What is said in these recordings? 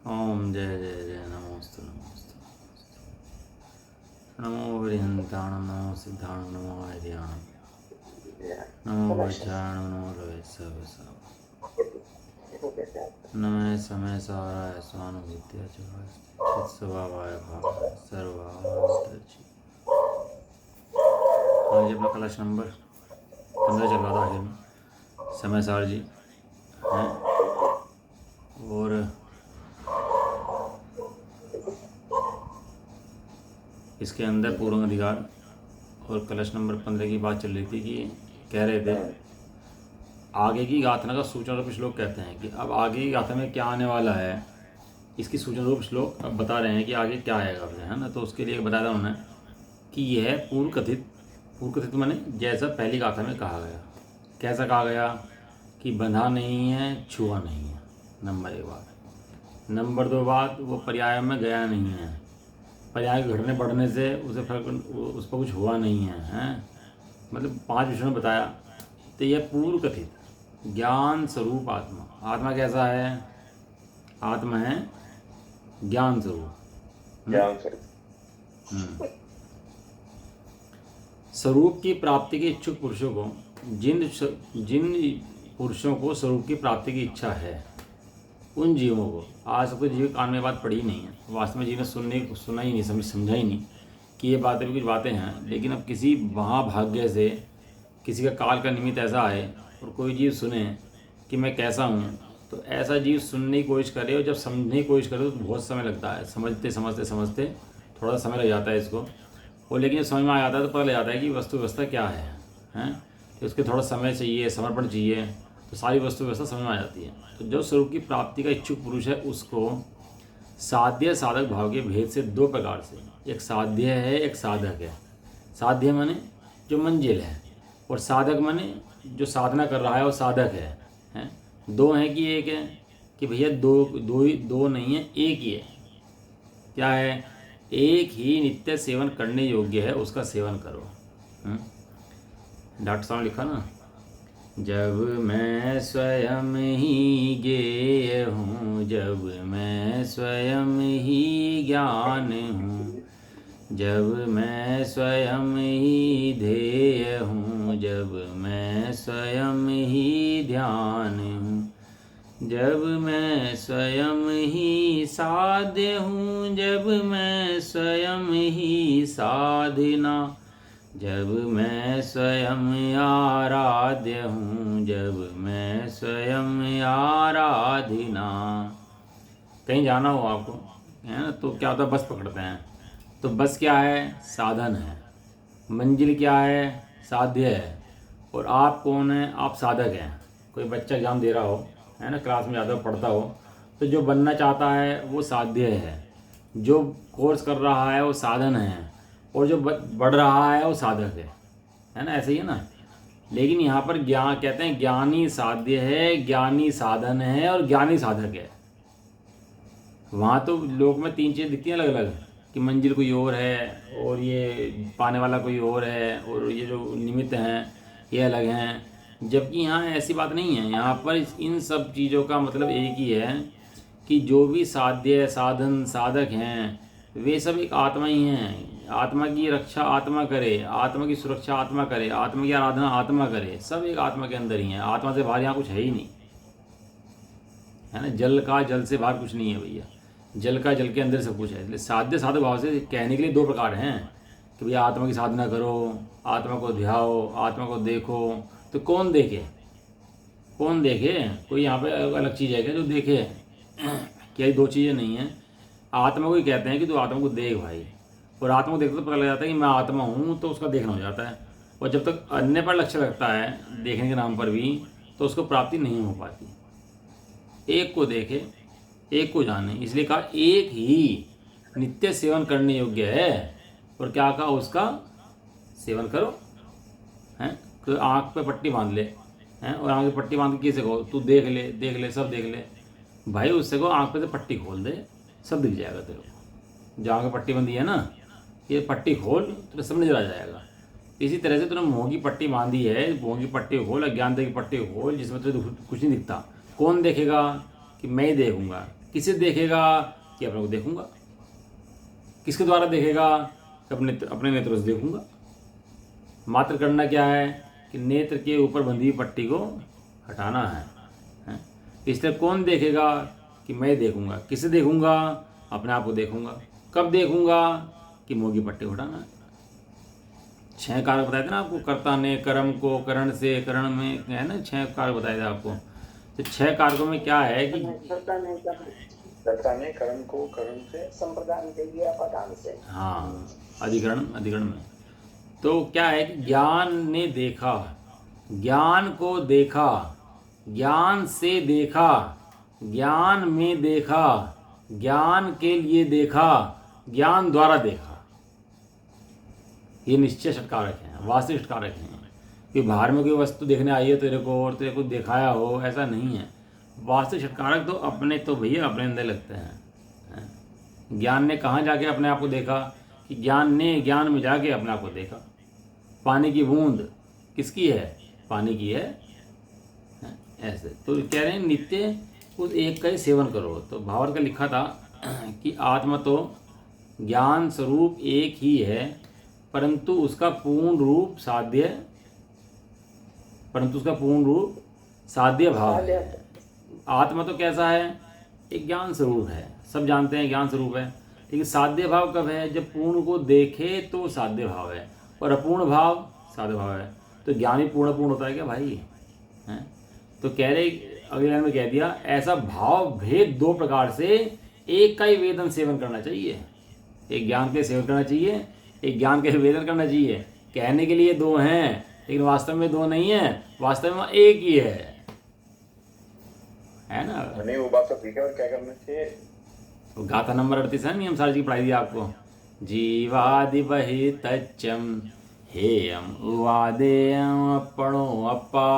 ओम जय जय जय नमोस्तु नमोस्तु नमो हरिहंताणं नमो सिद्धाणं नमो हरियाणं नमो वज्राणं नमो रवे सवसाव नमः समय साराय स्वानुभूत्या च स्वभावाय भावाय सर्वावतरची। हाँ जी, अपना कलश नंबर 15 चल रहा था आखिर में। समय सार जी हैं और इसके अंदर पूर्ण अधिकार और कलश नंबर 15 की बात चल रही थी कि कह रहे थे आगे की गाथा का सूचना रूप श्लोक कहते हैं कि अब आगे की गाथा में क्या आने वाला है, इसकी सूचना रूप श्लोक अब बता रहे हैं कि आगे क्या आएगा, है ना। तो उसके लिए बताया था उन्होंने कि यह पूर्व कथित माने जैसा पहली गाथा में कहा गया। कैसा कहा गया कि बंधा नहीं है, छुआ नहीं है, नंबर 1 बात। नंबर 2 बात, वो पर्याय में गया नहीं है, पर्याय घटने बढ़ने से उसे फर्क उस पर कुछ हुआ नहीं है, हैं। मतलब 5 विषयों में बताया। तो यह पूर्व कथित ज्ञान स्वरूप आत्मा। आत्मा कैसा है? आत्मा है ज्ञान स्वरूप। स्वरूप की प्राप्ति के इच्छुक पुरुषों को, जिन पुरुषों को स्वरूप की प्राप्ति की इच्छा है, उन जीवों को, आज तक तो जीव कान में बात पड़ी ही नहीं है, वास्तव में जीव ने सुना ही नहीं, समझा ही नहीं कि ये बातें भी कुछ बातें हैं। लेकिन अब किसी महाभाग्य से किसी का काल का निमित्त ऐसा आए और कोई जीव सुने कि मैं कैसा हूँ, तो ऐसा जीव सुनने की कोशिश करे और जब समझने की कोशिश करे तो बहुत समय लगता है। समझते थोड़ा समय लग जाता है इसको, और लेकिन जब समझ में आ जाता है तो पता लग जाता है कि वस्तु व्यवस्था क्या है, हैं। तो उसके थोड़ा समय चाहिए, समर्पण चाहिए, तो सारी वस्तु व्यवस्था समझ में आ जाती है। तो जो स्वरूप की प्राप्ति का इच्छुक पुरुष है उसको साध्य साधक भाव के भेद से 2 प्रकार से, एक साध्य है, एक साधक है। साध्य माने जो मंजिल है, और साधक माने जो साधना कर रहा है वो साधक है, हैं। 2 हैं कि एक है कि भैया दो नहीं है, एक ही है। क्या है? एक ही नित्य सेवन करने योग्य है, उसका सेवन करो। डॉक्टर साहब लिखा ना, जब मैं स्वयं ही ज्ञेय हूँ, जब मैं स्वयं ही ज्ञान हूँ, जब मैं स्वयं ही ध्येय हूँ, जब मैं स्वयं ही ध्यान हूँ, जब मैं स्वयं ही साध्य हूँ, जब मैं स्वयं ही साधना, जब मैं स्वयं आराध्य हूँ, जब मैं स्वयं आराधना। कहीं जाना हो आपको, है ना, तो क्या होता है, बस पकड़ते हैं। तो बस क्या है? साधन है। मंजिल क्या है? साध्य है। और आप कौन है? आप साधक हैं। कोई बच्चा एग्जाम दे रहा हो, है ना, क्लास में जाता हो, पढ़ता हो, तो जो बनना चाहता है वो साध्य है, जो कोर्स कर रहा है वो साधन है, और जो बढ़ रहा है वो साधक है ना। ऐसे ही है ना। लेकिन यहाँ पर ज्ञान कहते हैं, ज्ञानी साध्य है, ज्ञानी साधन है, और ज्ञानी साधक है। वहाँ तो लोक में 3 चीज़ें दिखती हैं अलग अलग, कि मंजिल कोई और है, और ये पाने वाला कोई और है, और ये जो निमित्त हैं ये अलग हैं। जबकि यहाँ ऐसी बात नहीं है। यहाँ पर इन सब चीज़ों का मतलब एक ही है कि जो भी साध्य, साधन, साधक हैं वे सब एक आत्मा ही हैं। आत्मा की रक्षा आत्मा करे, आत्मा की सुरक्षा आत्मा करे, आत्मा की आराधना आत्मा करे, सब एक आत्मा के अंदर ही है। आत्मा से बाहर यहाँ कुछ है ही नहीं, है ना। जल से बाहर कुछ नहीं है भैया, जल के अंदर सब कुछ है। इसलिए साध्य साधक भाव से कहने के लिए 2 प्रकार हैं कि भैया आत्मा की साधना करो, आत्मा को ध्याओ, आत्मा को देखो। तो कौन देखे? कोई यहाँ पे अलग चीज़ है क्या जो देखे? क्या 2 चीज़ें नहीं हैं। आत्मा को ही कहते हैं कि तू आत्मा को देख भाई, और आत्मा को देखते तो पता लग जाता है कि मैं आत्मा हूँ, तो उसका देखना हो जाता है। और जब तक अन्य पर लक्ष्य लगता है देखने के नाम पर भी, तो उसको प्राप्ति नहीं हो पाती। एक को देखे, एक को जाने, इसलिए कहा एक ही नित्य सेवन करने योग्य है। और क्या कहा? उसका सेवन करो, हैं। तो आँख पे पट्टी बांध ले, हैं, और आँख पे पट्टी बांध के किसे कहो तू देख ले सब देख ले। भाई उससे को आँख पे से पट्टी खोल दे, सब दिख जाएगा तेरे को। जहाँ पे पट्टी बंधी है ना, ये पट्टी खोल, तेरे सब नजर आ जाएगा। इसी तरह से तूने मुँह की पट्टी बांधी है, मुँह की पट्टी खोल, अज्ञानता की पट्टी खोल, जिसमें तुझे कुछ नहीं दिखता। कौन देखेगा? कि मैं ही देखूंगा। किसे देखेगा कि अपने को देखूंगा। किसके द्वारा देखेगा कि अपने नेत्रों से देखूंगा। मात्र करना क्या है कि नेत्र के ऊपर बंधी हुई पट्टी को हटाना है। इसलिए कौन देखेगा कि मैं देखूंगा। किसे देखूंगा? अपने आप को देखूंगा। कब देखूंगा? कि मुंह की पट्टी उठाना है। 6 कारक बताए थे ना आपको, कर्ता ने कर्म को करण से, करण में है ना 6 कारक बताए थे आपको। तो 6 कारकों में क्या है कि कर्ता ने कर्म को करण से, संप्रदान के लिए अपादान से। हाँ, अधिकरण में तो क्या है कि ज्ञान ने देखा, ज्ञान को देखा, ज्ञान से देखा, ज्ञान में देखा, ज्ञान के लिए देखा, ज्ञान द्वारा देखा। ये निश्चय षटकारक हैं, वास्तविक षटकारक हैं। कि बाहर में कोई वस्तु देखने आई है तेरे को और तेरे को दिखाया हो, ऐसा नहीं है। वास्तविक षटकारक तो अपने तो भैया अपने अंदर लगते हैं। ज्ञान ने कहाँ जाके अपने आप को देखा कि ज्ञान ने ज्ञान में जाके अपने आप को देखा। पानी की बूंद किसकी है? पानी की है। ऐसे तो कह रहे हैं नित्य उस एक का ही सेवन करो। तो भावार्थ का लिखा था कि आत्मा तो ज्ञान स्वरूप एक ही है, परंतु उसका पूर्ण रूप साध्य भाव है। आत्मा तो कैसा है? एक ज्ञान स्वरूप है, सब जानते हैं ज्ञान स्वरूप है। लेकिन साध्य भाव कब है? जब पूर्ण को देखे तो साध्य भाव है, और अपूर्ण भाव साध्य भाव है। तो ज्ञान ही पूर्ण होता है क्या भाई? हैं? तो कह रहे अगले लाइन में कह दिया, ऐसा भाव भेद 2 प्रकार से एक का ही वेदन सेवन करना चाहिए। एक ज्ञान के सेवन करना चाहिए, एक ज्ञान के वेदन करना चाहिए। कहने के लिए 2 हैं, लेकिन वास्तव में 2 नहीं है, वास्तव में एक ही है ना? नहीं, वो बात तो ठीक है। और क्या करना चाहिए? तो गाथा नंबर 38 है, नियम सार जी की पढ़ाई दी आपको। जीवादि बहि तच्चम हेयम उवादेयम अपणो अपा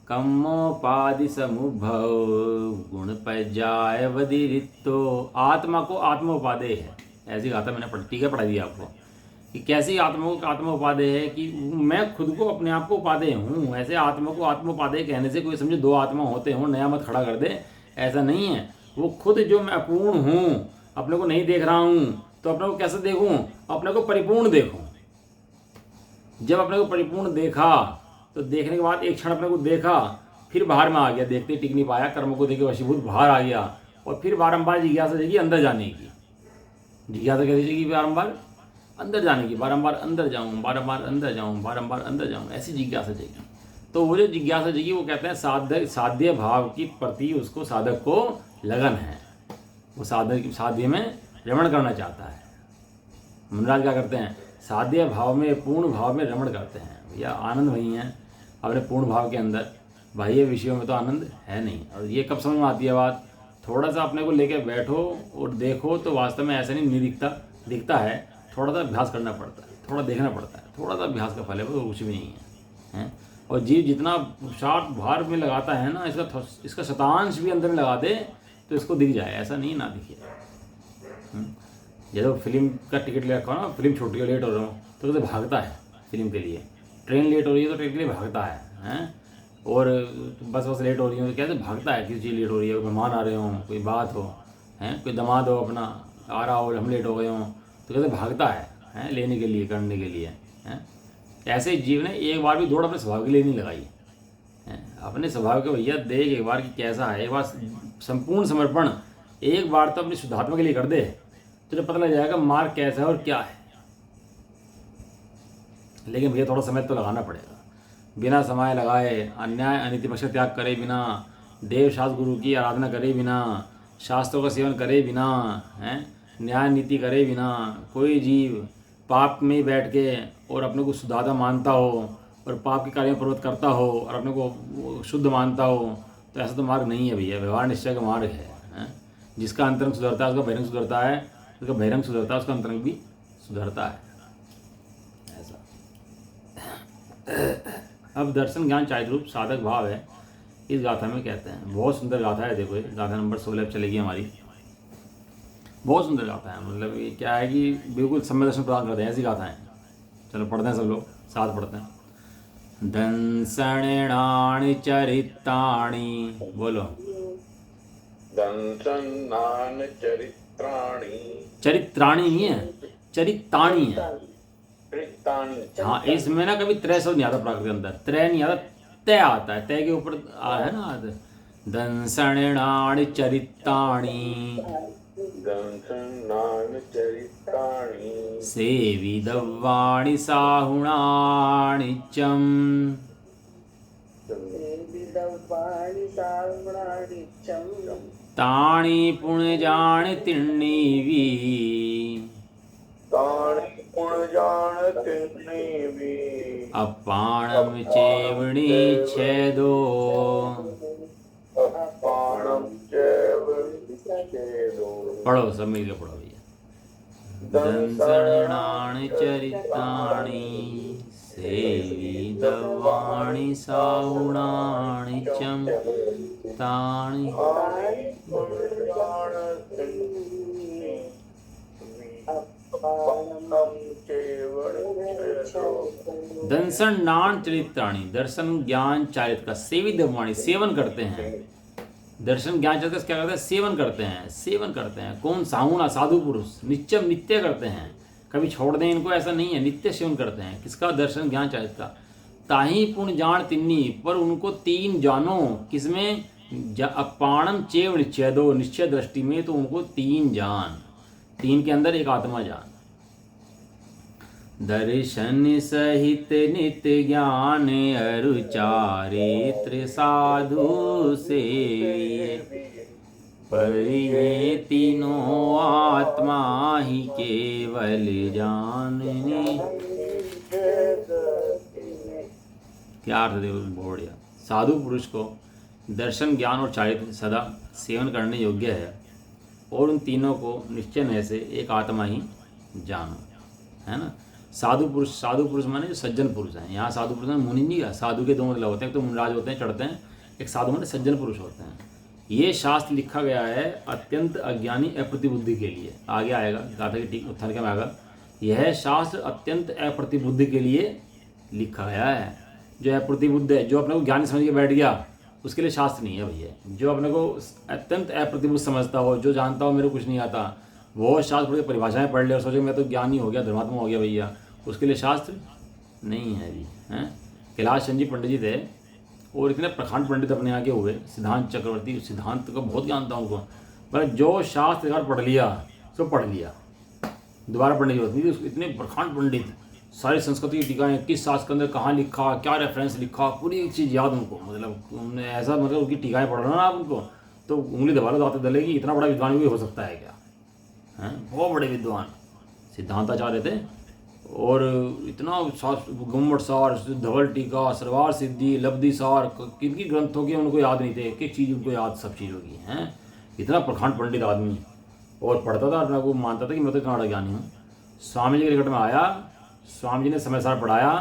कम्मोपाधि समुभव गुण पजाय वदिरितो। आत्मा को आत्मोपादेय है, ऐसी गाथा मैंने ठीक है पढ़ाई दी आपको कि कैसी आत्मोपादेय है कि मैं खुद को अपने आप को उपादेय हूँ। ऐसे आत्मा को आत्मोपादेय कहने से कोई समझे 2 आत्मा होते हों, नया मत खड़ा कर दे, ऐसा नहीं है। वो खुद जो मैं अपूर्ण हूँ, अपने को नहीं देख रहा हूँ, तो अपने को कैसे देखूँ? अपने को परिपूर्ण देखूँ। जब अपने को परिपूर्ण देखा तो देखने के बाद एक क्षण अपने को देखा, फिर बाहर में आ गया, देखते टिक नहीं पाया, कर्म को देखे वशीभूत बाहर आ गया, और फिर बारंबार जिज्ञासा जगी अंदर जाने की। जिज्ञासा कैसे जगी? बारंबार अंदर जाने की, बारंबार अंदर जाऊँ, बारंबार अंदर जाऊँ, बारंबार अंदर जाऊँ, ऐसी जिज्ञासा जगी। तो वो जो जिज्ञासा जगी वो कहते हैं साध्य भाव की प्रति उसको साधक को लगन है। वो साध्य में रमण करना चाहता है। मनराज क्या करते हैं? साध्य भाव में, पूर्ण भाव में रमण करते हैं। भैया आनंद वही है अपने पूर्ण भाव के अंदर, बाह्य विषयों में तो आनंद है नहीं। और ये कब समझ में आती है बात? थोड़ा सा अपने को लेके बैठो और देखो तो वास्तव में ऐसा नहीं दिखता है। थोड़ा सा अभ्यास करना पड़ता है, थोड़ा देखना पड़ता है, थोड़ा सा अभ्यास का फल है, वो कुछ भी नहीं है। और जीव जितना पुरुषार्थ भार में लगाता है ना, इसका शतांश भी अंदर में लगा दे तो इसको दिख जाए, ऐसा नहीं ना दिखे। जैसे फिल्म का टिकट ले रखा हो ना, फिल्म छूट गई, लेट हो रहा हूँ, तो कैसे भागता है फिल्म के लिए। ट्रेन लेट हो रही है तो ट्रेन के लिए भागता है। और बस लेट हो रही है तो कैसे भागता है, किसी चीज़ लेट हो रही है, कोई मेहमान आ रहे हों, कोई बात हो, कोई दामाद हो अपना आ रहा हो, हम लेट हो गए हों, तो कैसे भागता है लेने के लिए, करने के लिए। ऐसे जीव ने एक बार भी दौड़ अपने स्वभाव के लिए नहीं लगाई है। अपने स्वभाव के भैया देख एक बार कि कैसा है, एक बार संपूर्ण समर्पण एक बार तो अपनी शुद्धात्मा के लिए कर दे, तुझे पता लग जाएगा मार्ग कैसा है और क्या है। लेकिन भैया थोड़ा समय तो लगाना पड़ेगा। बिना समय लगाए, अन्याय अनिति पक्ष त्याग करे बिना, देव शास्त्र गुरु की आराधना करे बिना, शास्त्रों का सेवन करे बिना, न्याय नीति करे बिना, कोई जीव पाप में बैठ के और अपने को शुद्धात्मा मानता हो और पाप के कार्य में प्रवृत्त करता हो और अपने को शुद्ध मानता हो, तो ऐसा तो मार्ग नहीं है भैया। व्यवहार निश्चय का मार्ग है। जिसका अंतरंग सुधरता है उसका बहिरंग सुधरता है, उसका बहिरंग सुधरता है उसका अंतरंग भी सुधरता है। ऐसा अब दर्शन ज्ञान चारित्र्य साधक भाव है, इस गाथा में कहते हैं। बहुत सुंदर गाथा है। देखो ये गाथा नंबर 16 चलेगी हमारी। बहुत सुंदर गाथा है, मतलब ये क्या है कि बिल्कुल सम्य दर्शन प्रदान करते हैं, ऐसी गाथाएं। चलो पढ़ते हैं, सब लोग साथ पढ़ते हैं। दंसणानि चरितानि, बोलो। दंसणानि चरित्राणि चरित्राणी नहीं है, चरिताणी है। चरितानि। हाँ, इसमें ना कभी त्रय शब्द नहीं आता प्राकृत के अंदर, त्रय नहीं आता, तय आता है, तय के ऊपर है ना। दंसणाणि चरिताणी दंसनानि चरितानि सेविदव्वाणि साहुणानि चं विदवाणि सावणानि चं तानि पुण्यजानि तिण्णीवि तानि पुण्यजानतिर्नेवि अपाणं चेवणीच्छेदो अपाणं चैव छेदो। पढ़ो, सब मिलकर पढ़ो भैया। दंसणानि चरितानि सेविदव्वाणि साहुणानि चं तानि दंसन नान चरित्राणी, दर्शन ज्ञान चारित का, सेवी दवाणी सेवन करते हैं। दर्शन ज्ञान चारित का क्या करते हैं? सेवन करते हैं, सेवन करते हैं। कौन? साहुणा, साधु पुरुष, नित्यम नित्य करते हैं, कभी छोड़ दें इनको ऐसा नहीं है, नित्य सेवन करते हैं। किसका? दर्शन ज्ञान चारित का। ताही पुण्य जान तिन्नी, पर उनको तीन जानो, किसमें? अपाणम चेव निश्चयदो, निश्चय दृष्टि में तो उनको तीन जान, तीन के अंदर एक आत्मा जान। दर्शन सहित नित्य ज्ञान अरु चारित्र साधु से, पर ये तीनों आत्मा ही केवल जानने। क्या अर्थ देखो बोढ़िया। साधु पुरुष को दर्शन ज्ञान और चारित्र सदा सेवन करने योग्य है, और उन तीनों को निश्चय से एक आत्मा ही जानो, है ना। साधु पुरुष माने जो सज्जन पुरुष हैं। यहाँ साधु पुरुष मुनि नहीं है, साधु के दो मतलब होते हैं, तो मुनिराज होते हैं, चढ़ते हैं। एक साधु माने सज्जन पुरुष होते हैं। ये शास्त्र लिखा गया है अत्यंत अज्ञानी अप्रतिबुद्धि के लिए। आगे आएगा गाथा की ठीक उत्थान के में आएगा, यह शास्त्र अत्यंत अप्रतिबुद्धि के लिए लिखा गया है। जो अप्रतिबुद्ध है, जो अपने को ज्ञानी समझ के बैठ गया, उसके लिए शास्त्र नहीं है भैया। जो अपने को अत्यंत अप्रतिबुद्ध समझता हो, जो जानता हो मेरे कुछ नहीं आता, वो शास्त्र पढ़ के परिभाषाएं पढ़ ले और सोचे मैं तो ज्ञानी हो गया, धर्मात्मा हो गया भैया, उसके लिए शास्त्र नहीं है जी। हैं कैलाश चंद जी पंडित जी थे, और इतने प्रखंड पंडित अपने यहाँ के हुए, सिद्धांत चक्रवर्ती, सिद्धांत का बहुत ज्ञान था उनको। पर जो शास्त्र एक बार पढ़ लिया सो पढ़ लिया, दोबारा पढ़ने की जरूरत नहीं थी। इतने प्रखंड पंडित, सारी संस्कृत की टीकाएँ, किस शास्त्र के अंदर कहाँ लिखा, क्या रेफरेंस लिखा, पूरी एक चीज़ याद उनको। मतलब उन्होंने ऐसा, मतलब उनकी टीकाएँ पढ़ रहा ना आप उनको तो उंगली दबा लो दाते दलेगी। इतना बड़ा विद्वान भी हो सकता है क्या? हैं बहुत बड़े विद्वान सिद्धांताचार्य थे, और इतना गुम्मट सार, धवल टीका, सरवार सिद्धि, लब्धि सार, किनकी ग्रंथों के उनको याद नहीं थे, एक एक चीज़ उनको याद, सब चीज़ों की। हैं इतना प्रखंड पंडित आदमी, और पढ़ता था, अपना वो मानता था कि मैं तो इतना बड़ा ज्ञानी हूँ। स्वामी जी के निकट में आया, स्वामी जी ने समय सार पढ़ाया,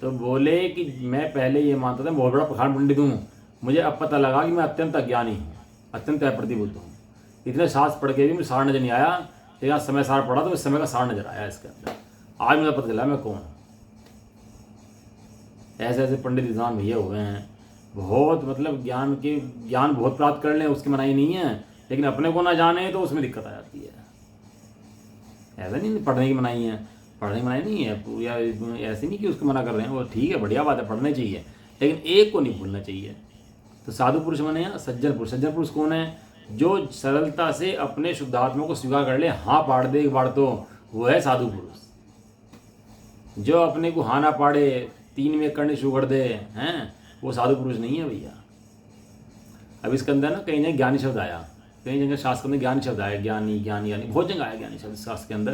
तो बोले कि मैं पहले ये मानता था बहुत बड़ा प्रखंड पंडित हूँ, मुझे अब पता लगा कि मैं अत्यंत अज्ञानी हूँ, अत्यंत अप्रतिबुद्ध हूँ। इतने शास्त्र पढ़ के भी मुझे सार नजर नहीं आया, लेकिन आज समय सार पढ़ा तो इस समय का सार नजर आया इसके अंदर। आज मुझे पता चला मैं कौन हूँ। ऐसे ऐसे पंडित विद्वान भैया हुए हैं बहुत, मतलब ज्ञान बहुत प्राप्त कर लें उसकी मनाही नहीं है, लेकिन अपने को ना जाने तो उसमें दिक्कत आ जाती है। ऐसा नहीं पढ़ने की मनाही है, पढ़ने की मनाही नहीं है, या ऐसे नहीं कि उसको मना कर रहे हैं, वो ठीक है, बढ़िया बात है, पढ़ने चाहिए, लेकिन एक को नहीं भूलना चाहिए। तो साधु पुरुष माने सज्जन पुरुष। सज्जन पुरुष कौन है? जो सरलता से अपने शुद्धात्मा को स्वीकार कर ले, हाँ पाड़ दे एक बार तो, वो है साधु पुरुष। जो अपने को हाँ ना पाड़े, तीन में करने शुरू कर दे, हैं वो साधु पुरुष नहीं है भैया। अब इसके अंदर ना कहीं जगह ज्ञानी शब्द आया, कहीं जगह शास्त्र के अंदर ज्ञानी शब्द आया, ज्ञानी ज्ञानी ज्ञानी, बहुत जगह आया ज्ञानी शब्द शास्त्र के अंदर।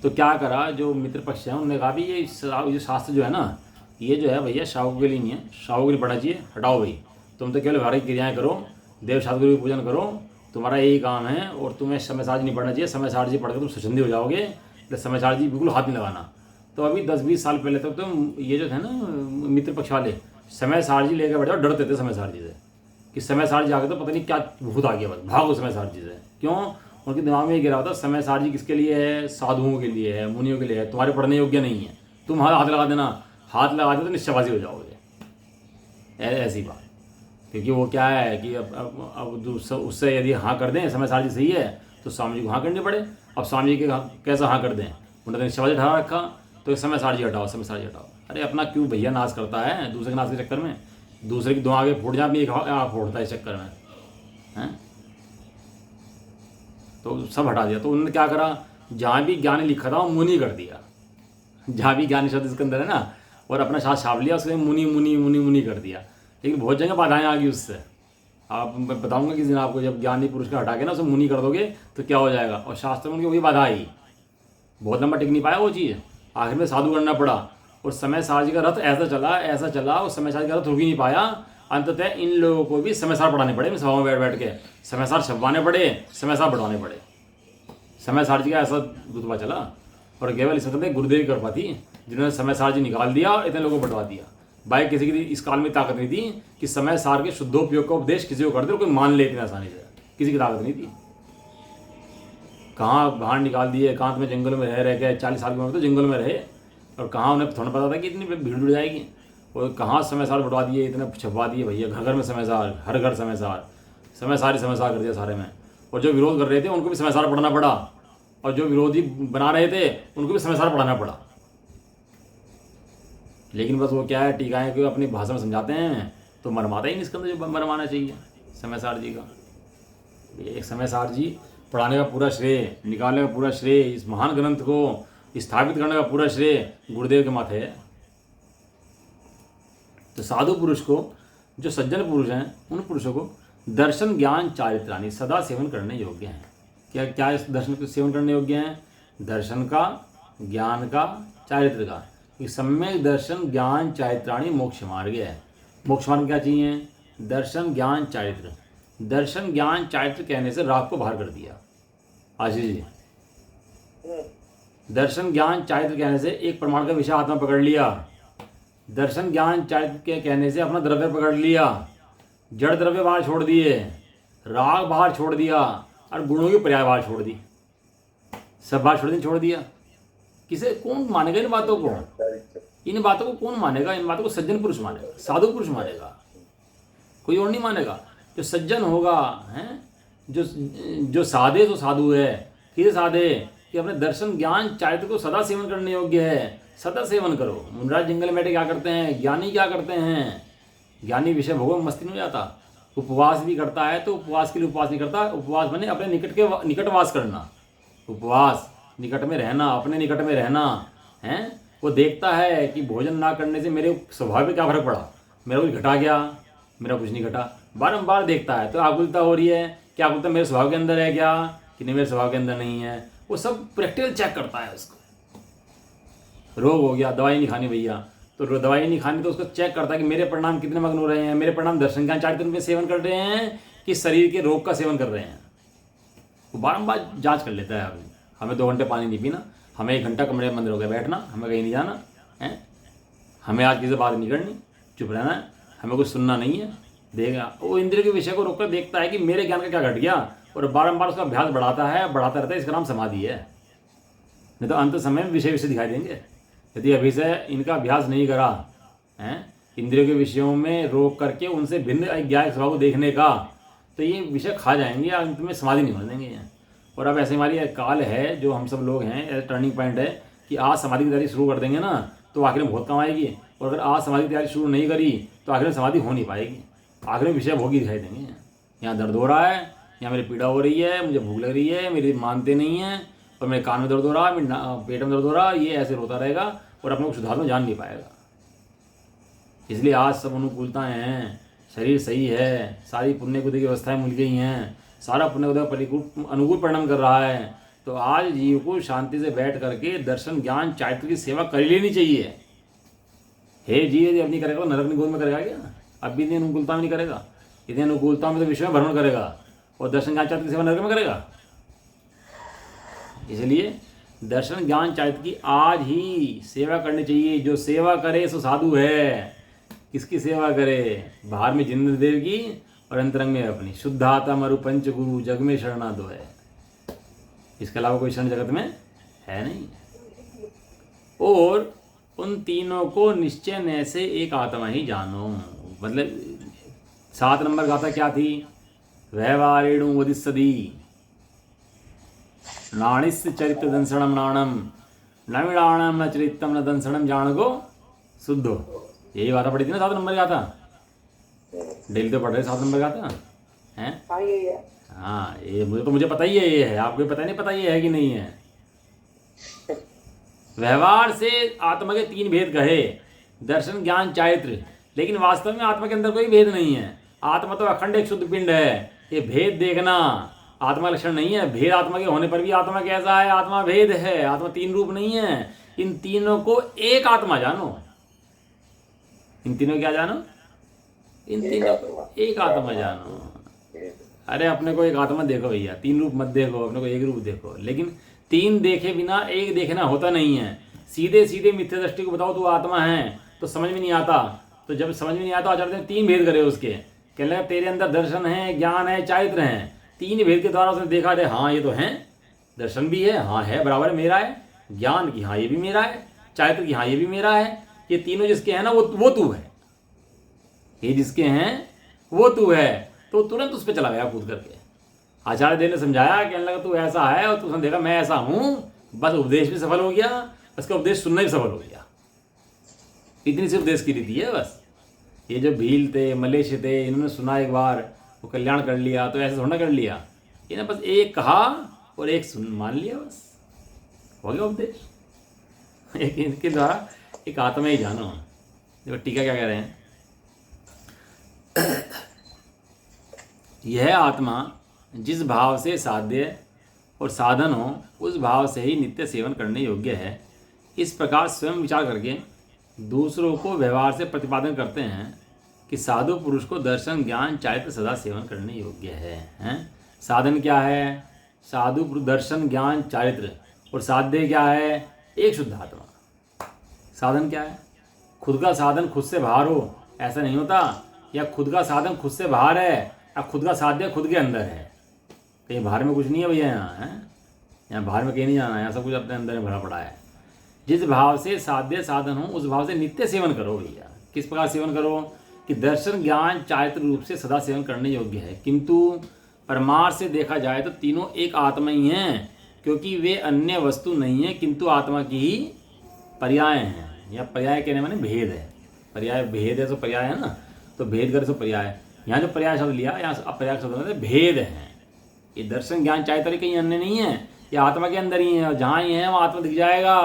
तो क्या करा जो मित्र पक्ष है, उन्होंने कहा भी ये शास्त्र जो है ना, ये जो है भैया श्रावकों के लिए नहीं है, श्रावकों के लिए पढ़ना चाहिए, हटाओ भाई, तुम तो केवल व्यवहारिक क्रियाएँ करो, देव शास्त्र की पूजन करो, तुम्हारा यही काम है, और तुम्हें समय सार नहीं पढ़ना चाहिए। समय सार जी पढ़कर तुम स्वच्छंदी हो जाओगे, तो समय सार जी बिल्कुल हाथ नहीं लगाना। तो अभी 10-20 साल पहले तक तो ये जो थे ना मित्र पक्ष वाले, समय सार जी लेकर बैठे और डरते थे समय सार जी से, कि समय सार जी आगे तो पता नहीं क्या भूत आ गया, बस भागो समय सार जी से। क्यों? उनके दिमाग में ये गिरा होता समय सार जी किसके लिए है? साधुओं के लिए है, मुनियों के लिए है, तुम्हारे पढ़ने योग्य नहीं है, तुम हाथ लगा देना, हाथ लगा दे तो निश्चयवासी हो जाओगे, ऐसी बात। क्योंकि वो क्या है कि अब उससे यदि हाँ कर दें समय सारजी सही है तो स्वामी जी को हाँ करनी पड़े। अब स्वामी जी के कैसा हाँ कर दें, उन्होंने शिवाजी हटा रखा तो समय सारजी हटाओ, समय सारजी हटाओ। अरे अपना क्यों भैया नाश करता है दूसरे के नाश के चक्कर में, दूसरे की दो आगे फूट जाए, अपनी एक आँख फोड़ता है इस चक्कर में हैं। तो सब हटा दिया। तो उन्होंने क्या करा, जहाँ भी ज्ञानी लिखा था वो मुनि कर दिया, जहाँ भी ज्ञानी शब्द इसके अंदर है ना, और अपना साथ छाप लिया, उसके मुनि मुनि मुनि मुनि कर दिया। लेकिन बहुत जगह बाधाएं आ गई उससे। आप मैं बताऊंगा किसी दिन आपको, जब ज्ञानी पुरुष का हटा के ना उसे मुनि कर दोगे तो क्या हो जाएगा। और शास्त्र में उनकी वही बाधा आई, बहुत लंबा टिक नहीं पाया वो चीज़, आखिर में साधु करना पड़ा। और समय सारजी का रथ ऐसा चला और समय सारजी का रथ रुक ही नहीं पाया। अंततः इन लोगों को भी समय सार पढ़ाने पड़े, सभा में बैठ बैठ के समय सार छपवाने पड़े, समय सार बढ़वाने पड़े। समय सारजी का ऐसा रुतबा चला। और केवल इस वक्त गुरुदेव की कृपा थी जिन्होंने समय सारजी निकाल दिया और इतने लोगों को बढ़वा दिया। भाई किसी की इस काल में ताकत नहीं थी कि समय सार के शुद्धोपयोग का उपदेश किसी को कर दे और कोई मान ले इतनी आसानी से, किसी की ताकत नहीं थी। कहाँ बाहर निकाल दिए, एकांत में जंगल में रह गए, 40 साल की उम्र तो जंगल में रहे, और कहाँ उन्हें थोड़ा पता था कि इतनी भीड़ जुड़ जाएगी। और कहाँ समय सार बढ़वा दिए, इतने छपवा दिए भैया, घर घर में समय सार, हर घर समय सार, समय सार कर दिया सारे में। और जो विरोध कर रहे थे उनको भी समय सार पढ़ना पड़ा, और जो विरोधी बना रहे थे उनको भी समय सार पढ़ाना पड़ा। लेकिन बस वो क्या है, टीकाएँ को अपनी भाषा में समझाते हैं तो मरमाता ही नहीं इसके अंदर जो मरमाना चाहिए समय सार जी का। एक समय सार जी पढ़ाने का पूरा श्रेय, निकालने का पूरा श्रेय, इस महान ग्रंथ को स्थापित करने का पूरा श्रेय गुरुदेव के माथे है। तो साधु पुरुष को, जो सज्जन पुरुष हैं, उन पुरुषों को दर्शन ज्ञान चारित्राणि सदा सेवन करने योग्य हैं। क्या क्या इस दर्शन के सेवन करने योग्य हैं? दर्शन का, ज्ञान का, चारित्र का। सम्यक दर्शन ज्ञान चारित्राणि मोक्ष मार्ग है। मोक्ष मार्ग क्या चाहिए? दर्शन ज्ञान चारित्र। दर्शन ज्ञान चारित्र कहने से राग को बाहर कर दिया आशीष जी। दर्शन ज्ञान चारित्र कहने से एक प्रमाण का विषय आत्मा पकड़ लिया। दर्शन ज्ञान चारित्र के कहने से अपना द्रव्य पकड़ लिया, जड़ द्रव्य बाहर छोड़ दिए, राग बाहर छोड़ दिया, और गुणों की पर्याय बाहर छोड़ दी, सब बाहर छोड़ दिया। किसे कौन मानेगा इन बातों को? इन बातों को कौन मानेगा? इन बातों को सज्जन पुरुष मानेगा, साधु पुरुष मानेगा, कोई और नहीं मानेगा। जो सज्जन होगा हैं, जो साधे तो साधु है, किसे साधे कि अपने दर्शन ज्ञान चारित्र को सदा सेवन करने योग्य है। सदा सेवन करो। मुनराज जंगल में बैठे क्या करते हैं? ज्ञानी क्या करते हैं? ज्ञानी विषय भोगों में मस्ती नहीं जाता, उपवास भी करता है तो उपवास के लिए उपवास नहीं करता। उपवास बने अपने निकटवास करना, उपवास निकट में रहना, अपने निकट में रहना है। वो देखता है कि भोजन ना करने से मेरे स्वभाव में क्या फर्क पड़ा, मेरा कुछ घटा गया, मेरा कुछ नहीं घटा, बारंबार देखता है। तो आकुलता हो रही है, क्या आकुलता मेरे स्वभाव के अंदर है क्या, कि नहीं मेरे स्वभाव के अंदर नहीं है। वो सब प्रैक्टिकल चेक करता है उसको। रोग हो गया, दवाई नहीं खानी भैया, तो दवाई नहीं खानी तो उसको चेक करता है कि मेरे परिणाम कितने मग्न हो रहे हैं, मेरे परिणाम दर्शन ज्ञान चारित्र में सेवन कर रहे हैं कि शरीर के रोग का सेवन कर रहे हैं। वो बारंबार जांच कर लेता है। अभी हमें 2 घंटे पानी नहीं पीना, हमें 1 घंटा कमरे में मंदिर हो गया बैठना, हमें कहीं नहीं जाना है, हमें आज किसी से बात नहीं करनी, चुप रहना है, हमें कुछ सुनना नहीं है। देगा वो इंद्रिय के विषय को रोककर देखता है कि मेरे ज्ञान का क्या घट गया, और बारंबार उसका अभ्यास बढ़ाता रहता है। इसका नाम समाधि है। नहीं तो अंत समय में विषय दिखाई देंगे। यदि अभी से इनका अभ्यास नहीं करा है, इंद्रियों के विषयों में रोक करके उनसे भिन्न अज्ञान स्वभाव को देखने का, तो ये विषय खा जाएंगे, अंत में समाधि नहीं बनेंगे। और अब ऐसे हमारी काल है, जो हम सब लोग हैं, टर्निंग पॉइंट है कि आज समाधि की तैयारी शुरू कर देंगे ना तो आखिर में बहुत कम आएगी। और अगर आज समाधि की तैयारी शुरू नहीं करी तो आखिर में समाधि हो नहीं पाएगी। आखिर में विषय भोगी दिखाई देंगे। यहाँ दर्द हो रहा है, यहाँ मेरी पीड़ा हो रही है, मुझे भूख लग रही है, मेरी मानते नहीं है, और मेरे कान में दर्द हो रहा है, मेरे पेट में दर्द हो रहा है, ये ऐसे रोता रहेगा और अपने को सुधार में जान नहीं पाएगा। इसलिए आज सब अनुकूलताएँ हैं, शरीर सही है, सारी पुण्य बुद्धि की व्यवस्थाएं मिल गई हैं, सारा पुण्य अनुकूल परिणाम कर रहा है। तो आज जीव को शांति से बैठ करके दर्शन ज्ञान चारित्र की सेवा कर लेनी चाहिए। हे जीव यदि अब नहीं करेगा तो नरक निगोद में करेगा क्या? अब भी इतनी अनुकूलता में नहीं करेगा, इतनी अनुकूलता में तो विश्व में भ्रमण करेगा, और दर्शन ज्ञान चारित्र की सेवा नरक में करेगा। इसलिए दर्शन ज्ञान चारित्र की आज ही सेवा करनी चाहिए। जो सेवा करे सो साधु है। किसकी सेवा करे? बाहर में जिनेंद्र देव की और अंतरंग में अपनी। शुद्ध आत्मा मरु पंच गुरु जग में शरणा दो है। इसके अलावा कोई शरण जगत में है नहीं। और उन तीनों को निश्चय न से एक आत्मा ही जानो। मतलब 7 नंबर गाथा क्या थी? व्यवहारेणु वदिस्सदी नाणिस चरित्र दंसणम नाणम नविणाणम न चरितम न दंसणम जाणगो शुद्धो। यही गाथा पढ़ी थी ना 7 नंबर गाथा। डेली तो पढ़ रहे 7 नंबर गाथा हैं। हाँ यही है। हाँ ये मुझे पता ही है, ये है, आपको पता नहीं पता ये है कि नहीं है। व्यवहार से आत्मा के 3 भेद कहे, दर्शन ज्ञान चारित्र, लेकिन वास्तव में आत्मा के अंदर कोई भेद नहीं है। आत्मा तो अखंड एक शुद्ध पिंड है। ये भेद देखना आत्मा लक्षण नहीं है। भेद आत्मा के होने पर भी आत्मा कैसा है? आत्मा भेद है। आत्मा 3 रूप नहीं है। इन तीनों को एक आत्मा जानो। इन तीनों क्या जानो? इन तीनों को एक आत्मा जानो। अरे अपने को एक आत्मा देखो भैया, 3 रूप मत देखो, अपने को एक रूप देखो। लेकिन 3 देखे बिना एक देखना होता नहीं है। सीधे सीधे मिथ्या दृष्टि को बताओ तू आत्मा है तो समझ में नहीं आता। तो जब समझ में नहीं आता आचार्य ने 3 भेद करे उसके। कहने लगा तेरे अंदर दर्शन है, ज्ञान है, चारित्र है। 3 भेद के द्वारा उसने देखा रे हाँ ये तो है, दर्शन भी है, हाँ है बराबर मेरा है, ज्ञान की हाँ ये भी मेरा है, चारित्र की हाँ ये भी मेरा है। ये तीनों जिसके हैं ना वो तू है। ये जिसके हैं वो तू है। तो तुरंत उस पर चला गया कूद करके। आचार्य देव ने समझाया, कहने लगा तू ऐसा है और तूने देखा मैं ऐसा हूं। बस उपदेश भी सफल हो गया, उसका उपदेश सुनना भी सफल हो गया। इतनी सी उपदेश की रीति है बस। ये जो भील थे, मलेश थे, इन्होंने सुना एक बार वो कल्याण कर लिया, तो ऐसे थोड़ा कर लिया। इन्हें बस एक कहा और एक सुन मान लिया, बस हो गया उपदेश। एक इनके द्वारा एक आत्मा ही जानो। देखो टीका क्या कह रहे हैं। यह आत्मा जिस भाव से साध्य और साधन हो उस भाव से ही नित्य सेवन करने योग्य है। इस प्रकार स्वयं विचार करके दूसरों को व्यवहार से प्रतिपादन करते हैं कि साधु पुरुष को दर्शन ज्ञान चारित्र सदा सेवन करने योग्य है। हैं? साधन क्या है? साधु पुरुष दर्शन ज्ञान चारित्र, और साध्य क्या है? एक शुद्ध आत्मा। साधन क्या है? खुद का साधन खुद से बाहर हो ऐसा नहीं होता, या खुद का साधन खुद से बाहर है, या खुद का साध्य खुद के अंदर है। कहीं बाहर में कुछ नहीं है भैया, यहाँ है, यहाँ बाहर में कहीं नहीं जाना है, यहाँ सब कुछ अपने अंदर में भरा पड़ा है। जिस भाव से साध्य साधन हो उस भाव से नित्य सेवन करो भैया। किस प्रकार सेवन करो? कि दर्शन ज्ञान चारित्र रूप से सदा सेवन करने योग्य है। किंतु परमार्थ से देखा जाए तो तीनों एक आत्मा ही हैं, क्योंकि वे अन्य वस्तु नहीं है किंतु आत्मा की ही पर्याय हैं। या पर्याय कहने माने भेद है। पर्याय भेद है तो पर्याय है ना, तो भेद करे तो पर्याय। यहाँ जो पर्याय शब्द लिया, यहाँ अपर्याय शब्द भेद है। ये दर्शन ज्ञान चारित्र कहीं अन्य नहीं है, ये आत्मा के अंदर ही है। और जहाँ ही है वहाँ आत्मा दिख जाएगा,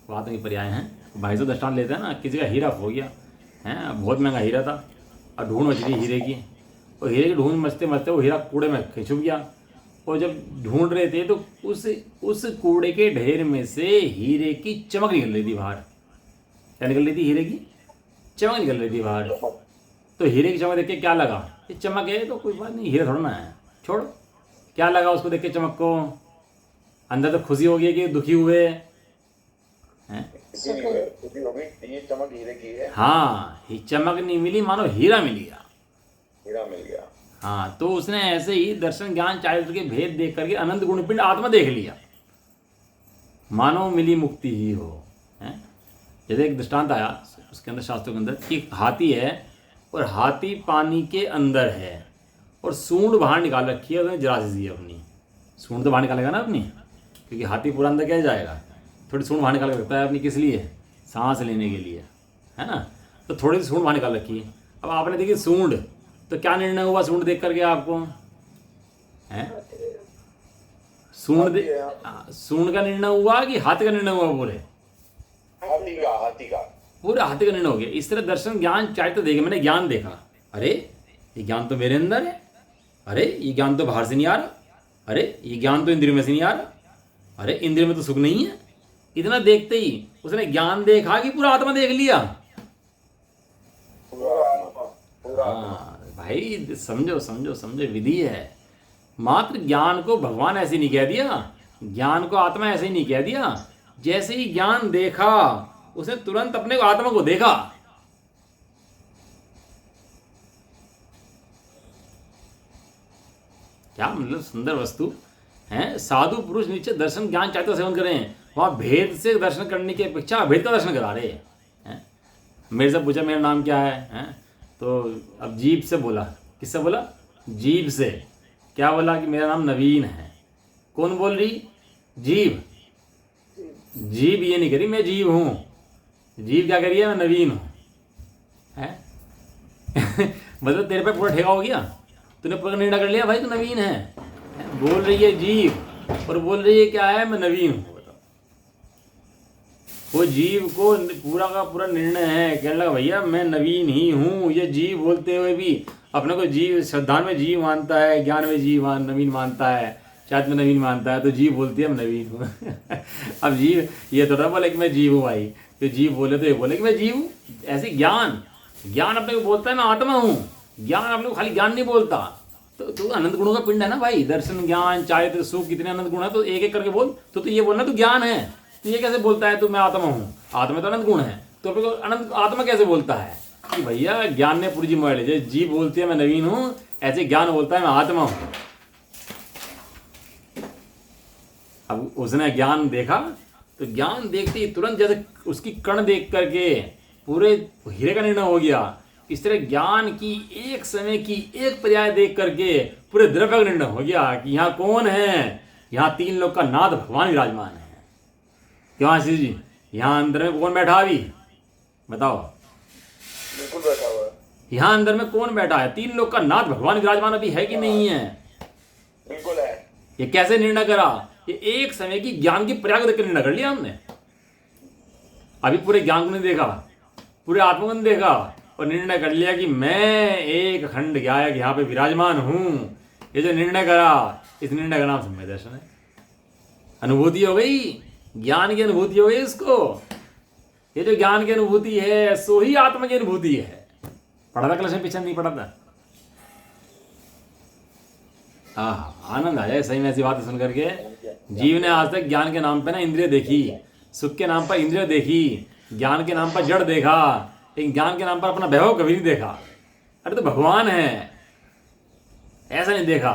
वो आत्मा की पर्याय हैं। भाई से दृष्टांत लेते हैं ना, किसी का हीरा खो गया है, बहुत महंगा हीरा था, और ढूंढ मच गई हीरे की। और हीरे की ढूंढ मचते मचते वो हीरा कूड़े में छुप गया। और जब ढूंढ रहे थे तो उस कूड़े के ढेर में से हीरे की चमक निकल रही थी बाहर। क्या निकल रही थी? हीरे की चमक निकल रही थी बाहर। तो हीरे की चमक देख के क्या लगा? ये चमक है तो कोई बात नहीं, हीरा थोड़ा ना है, छोड़। क्या लगा उसको देख के चमक को? अंदर तो खुशी हो गई कि दुखी हुए हैं। ये चमक हीरे की है। हाँ, ही चमक नहीं मिली, मानो हीरा मिल गया। हीरा मिल गया। हाँ, तो उसने ऐसे ही दर्शन ज्ञान चारित्र के भेद देख करके अनंत गुणपिंड आत्मा देख लिया, मानो मिली मुक्ति ही हो। हैं? जैसे एक दृष्टांत आया उसके अंदर, शास्त्रों के अंदर, कि हाथी है और हाथी पानी के अंदर है और सूंड बाहर निकाल रखी है, उसने जरा सी अपनी सूंड तो बाहर निकालेगा ना अपनी, क्योंकि हाथी पूरा अंदर क्या जाएगा, थोड़ी सूंड बाहर निकाल के रखता है अपनी। किस लिए? सांस लेने के लिए, है ना। तो थोड़ी सी सूंड बाहर निकाल रखी है। अब आपने देखी सूंड, तो क्या निर्णय हुआ सूंड देख करके आपको? है सूंड का निर्णय हुआ कि हाथी का निर्णय हुआ? पूरे हाथी का पूरे हाथी का निर्णय हो गया। इस तरह दर्शन ज्ञान चारित्र देखे, मैंने ज्ञान देखा, अरे ये ज्ञान तो मेरे अंदर है, अरे ये ज्ञान तो बाहर से नहीं आ रहा, अरे ये ज्ञान तो इंद्रियों में से नहीं आ रहा, अरे इंद्रियों में तो सुख नहीं है। इतना देखते ही उसने ज्ञान देखा कि पूरा आत्मा देख लिया। हाँ भाई, समझो समझो समझो, विधि है। मात्र ज्ञान को भगवान ऐसे नहीं कह दिया, ज्ञान को आत्मा ऐसे ही नहीं कह दिया। जैसे ही ज्ञान देखा उसने तुरंत अपने आत्मा को देखा। क्या मतलब सुंदर वस्तु है। साधु पुरुष नीचे दर्शन ज्ञान चाहते सेवन करें, वहां भेद से दर्शन करने की अपेक्षा अभेद का दर्शन करा रहे हैं। मेरे से पूछा मेरा नाम क्या है? तो अब जीभ से बोला, किससे बोला? जीभ से। क्या बोला? कि मेरा नाम नवीन है। कौन बोल रही? जीभ। जीभ ये नहीं करी मैं जीव हूँ, जीव क्या करिए? मैं नवीन हूँ, है? मतलब तेरे पे पूरा ठेका हो गया, तूने पूरा निर्णय कर लिया भाई तू नवीन है? बोल रही है जीव और बोल रही है क्या है? मैं नवीन हूँ। बताओ, वो जीव को पूरा का पूरा निर्णय है, कहने लगा भैया मैं नवीन ही हूँ। ये जीव बोलते हुए भी अपने को जीव, श्रद्धा में जीव मानता है, ज्ञान में जीव नवीन मानता है, शायद में नवीन मानता है, तो जीव बोलती है मैं नवीन हूँ। अब जीव ये थोड़ा बोले कि मैं जीव हूँ भाई, तो जीव बोले तो ये बोले कि मैं जीव हूँ। ऐसे ज्ञान, ज्ञान अपने को बोलता है मैं आत्मा हूँ। ज्ञान अपने को खाली ज्ञान नहीं बोलता। तो अनंत गुणों का पिंड है ना भाई, दर्शन, ज्ञान, चारित्र, सुख, कितने अनंत गुण है, तो एक एक करके बोल। तो ये बोलना तू ज्ञान है, तो ये कैसे बोलता है तू मैं आत्मा हूँ? आत्मा तो अनंत गुण है, तो अपने को अनंत आत्मा कैसे बोलता है? कि भैया ज्ञान ने पूरी जिम्मेवारी ली। जीव बोलती है मैं नवीन हूँ, ऐसे ज्ञान बोलता है मैं आत्मा हूँ। अब उसने ज्ञान देखा, तो ज्ञान देखते ही तुरंत जैसे उसकी कण देख करके पूरे हीरे का निर्णय हो गया। इस तरह ज्ञान की एक समय की एक पर्याय देख करके पूरे द्रव्य का निर्णय हो गया कि यहाँ कौन है? यहाँ तीन लोग का नाथ भगवान विराजमान है। क्यों आशीष जी, यहाँ अंदर में कौन बैठा अभी? बताओ। बिल्कुल बैठा हुआ है। यहाँ अंदर में कौन बैठा है? तीन लोग का नाथ भगवान विराजमान अभी है कि नहीं है? बिल्कुल है। ये कैसे निर्णय करा? ये एक समय की ज्ञान की पर्याय को देख निर्णय कर लिया हमने। अभी पूरे ज्ञान को नहीं देखा, पूरे आत्मा को नहीं देखा, और निर्णय कर लिया कि मैं एक खंड गायक यहाँ पे विराजमान हूं। ये जो निर्णय करा, इस निर्णय का नाम सम्यक दर्शन है। अनुभूति हो गई, ज्ञान की अनुभूति हो गई इसको। ये जो ज्ञान की अनुभूति है सो ही आत्मा की अनुभूति है। पढ़ा था क्लास में? पीछे नहीं पढ़ा था? आनंद आ जाए सही में ऐसी बात सुन करके। जीव ने आज तक ज्ञान के नाम पे ना इंद्रिय देखी, सुख के नाम पर इंद्रिय देखी, ज्ञान के नाम पर जड़ देखा, लेकिन ज्ञान के नाम पर अपना वैभव कभी नहीं देखा। अरे तो भगवान है, ऐसा नहीं देखा।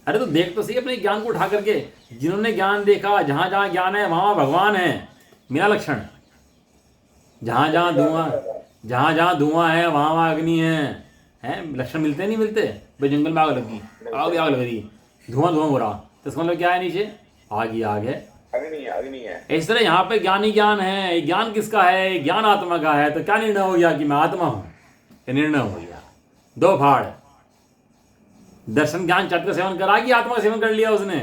अरे तो देख तो सही अपने ज्ञान को उठा करके। जिन्होंने ज्ञान देखा, जहां जहां ज्ञान है वहां भगवान है। मेरा लक्षण, जहां जहां धुआं है वहां वहां अग्नि है। लक्षण मिलते नहीं मिलते? भाई जंगल में आग लगी, आग लग रही, धुआं हो रहा, तो इसका मतलब क्या है? नीचे आग ही आग है, अग्नि है। इस तरह यहाँ पे ज्ञान ही ज्ञान है। ज्ञान किसका है? ज्ञान आत्मा का है। तो क्या निर्णय हो गया कि मैं आत्मा हूं? ये निर्णय हो गया। दो फाड़, दर्शन ज्ञान चट का सेवन करा कि आत्मा का सेवन कर लिया उसने?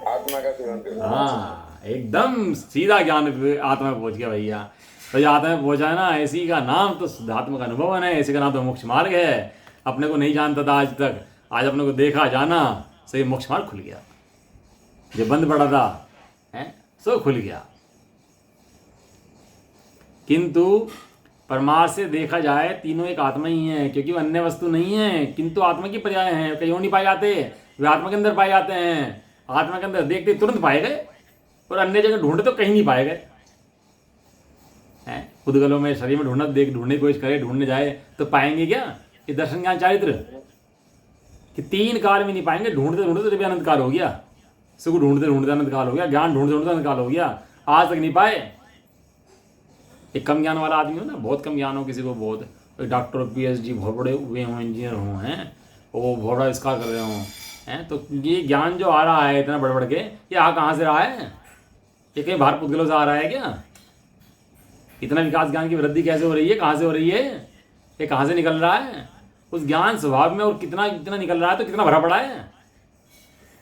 आत्मा का सेवन कर। हाँ, एकदम सीधा ज्ञान आत्मा में पहुंच गया भैया। तो ये आत्मा में पहुंचा है ना, ऐसी का नाम तो शुद्धात्मा का अनुभव है, ऐसी का नाम तो मोक्ष मार्ग है। अपने को नहीं जानता था आज तक, आज अपने को देखा जाना, सही मोक्ष मार्ग खुल गया। जो बंद पड़ा था सो खुल गया। किंतु परमार्थ से देखा जाए तीनों एक आत्मा ही है, क्योंकि वो अन्य वस्तु नहीं है, किंतु आत्मा की पर्याय हैं। कहीं नहीं पाए जाते, वे आत्मा के अंदर पाए जाते हैं। आत्मा के अंदर देखते तुरंत पाए गए, और अन्य जगह ढूंढे तो कहीं नहीं पाए गए। खुदगलों में शरीर में ढूंढने की कोशिश करे, ढूंढने जाए तो पाएंगे क्या? ये दर्शन ज्ञान चारित्र कि 3 काल में नहीं पाएंगे। ढूंढते ढूंढते तो भी अनंत काल हो गया, सुख ढूंढते ढूंढते अनंत काल हो गया, ज्ञान ढूंढते ढूंढते अनंत काल हो गया, आज तक नहीं पाए। एक कम ज्ञान वाला आदमी हो ना, बहुत कम ज्ञान हो किसी को, बहुत डॉक्टर PhD बहुत बड़े हुए हों, इंजीनियर हों, वो बहुत बड़ा इसका कर रहे हों, तो ये ज्ञान जो आ रहा है इतना बढ़ बढ़ के, ये आ कहाँ से रहा है? ये कहीं बाहर पुद्गलों से आ रहा है क्या? इतना विकास ज्ञान की वृद्धि कैसे हो रही है? कहाँ से हो रही है? ये कहाँ से निकल रहा है? उस ज्ञान स्वभाव में और कितना निकल रहा है, तो कितना भरा पड़ा है।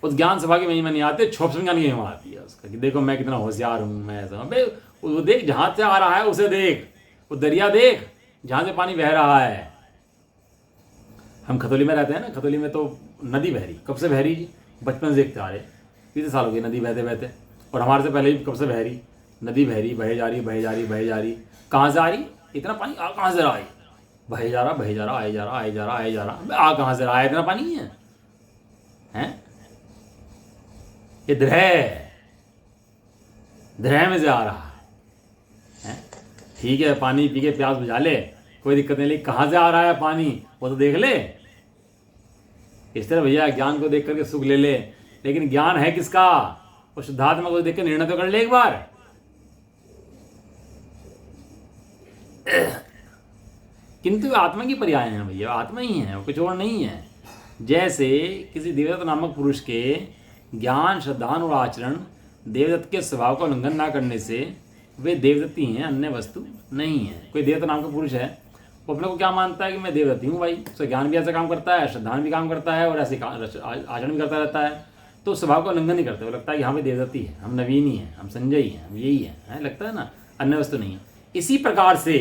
उस ज्ञान सभा की महिमा नहीं आती, छोप ज्ञान की महिमा आती है उसका, कि देखो मैं कितना होशियार हूँ, मैं ऐसा। भाई वो देख जहाँ से आ रहा है उसे देख, वो दरिया देख जहाँ से पानी बह रहा है। हम खतौली में रहते हैं ना, खतौली में तो नदी बह रही, कब से बह रही जी? बचपन से देखते आ रहे, कितने साल हो गए नदी बहते बहते, और हमारे से पहले भी कब से बह रही नदी, बह रही, बहे जा रही, बहे जा रही, बहे जा रही। कहाँ से आ रही इतना पानी? आ कहाँ से रहा है? बहे जा रहा, बहे जा रहा, आए जा रहा, आए जा रहा, आए जा रहा। आ कहाँ से रहा है? इतना पानी है, ये द्रह में से आ रहा है। ठीक है, पानी पी के प्यास बुझा ले, कोई दिक्कत नहीं, लेकिन कहाँ से आ रहा है पानी वो तो देख ले। इस तरह भैया ज्ञान को देख करके सुख ले ले, लेकिन ज्ञान है किसका? वो शुद्धात्मा को देख के निर्णय तो कर ले एक बार। किंतु आत्मा की पर्याय हैं भैया, आत्मा ही है, कुछ और नहीं है। जैसे किसी देवदत्त नामक पुरुष के ज्ञान, श्रद्धा और आचरण देवदत्त के स्वभाव का उल्लंघन ना करने से वे देवदत्ती हैं, अन्य वस्तु नहीं है। कोई देवदत्त नाम का पुरुष है, वो अपने को क्या मानता है कि मैं देवदत्ती हूँ भाई, उसका ज्ञान भी ऐसा काम करता है, श्रद्धा भी काम करता है और ऐसे आचरण भी करता रहता है, तो स्वभाव का उल्लंघन नहीं करते। वो लगता है कि हाँ भाई देवदत्ती है, हम नवीन ही हैं, हम संजय ही हैं, हम यही है, लगता है ना, अन्य वस्तु नहीं है। इसी प्रकार से